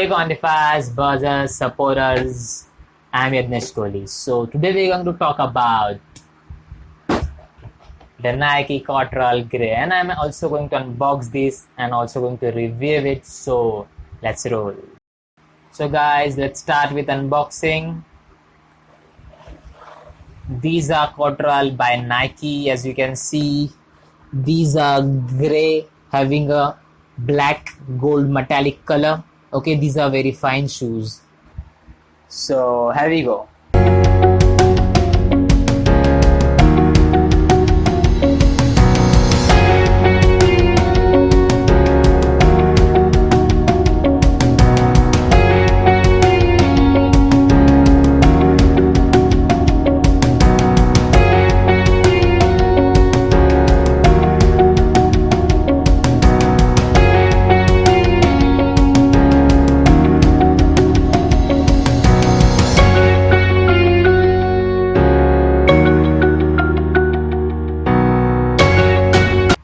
Hey Quantifiers, buzzers, supporters, I'm Yadnesh Kohli. So today we're going to talk about the Nike Cottrell Grey, and I'm also going to unbox this and also going to review it. So let's roll. So guys, let's start with unboxing. These are Cottrell by Nike. As you can see, these are grey having a black gold metallic color. Okay, these are very fine shoes. So here we go.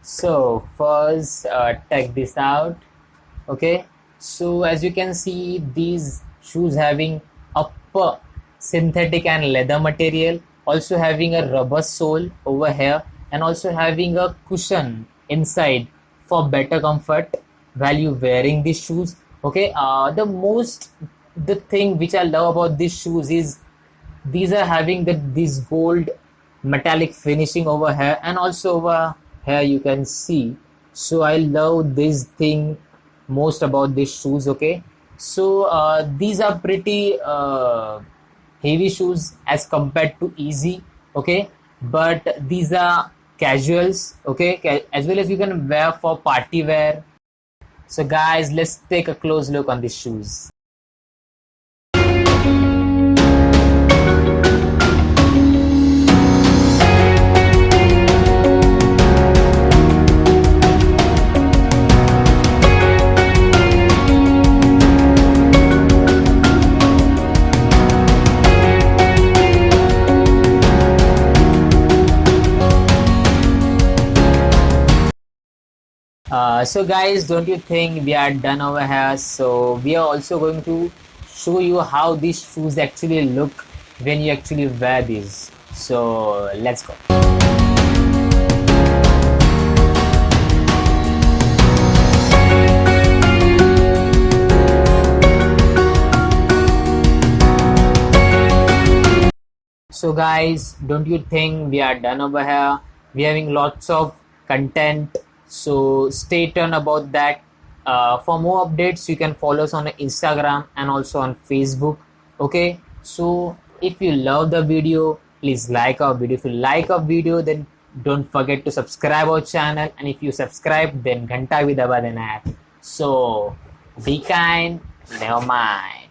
So first check this out. Okay, so as you can see, these shoes having upper synthetic and leather material, also having a rubber sole over here, and also having a cushion inside for better comfort while you wearing these shoes. Okay, the thing which I love about these shoes is these are having this gold metallic finishing over here, and also over here you can see. So I love this thing most about these shoes. Okay, so these are pretty heavy shoes as compared to easy. Okay, but these are casuals. Okay, as well as you can wear for party wear. So guys, let's take a close look on these shoes. So guys, don't you think we are done over here? So we are also going to show you how these shoes actually look when you actually wear these. So let's go. So guys, don't you think we are done over here? We're having lots of content, so stay tuned about that. For more updates, you can follow us on Instagram and also on Facebook. Okay, so if you love the video, please like our video. If you like our video, then don't forget to subscribe our channel, and if you subscribe, then ghanta bhi daba dena hai. So be kind, never mind.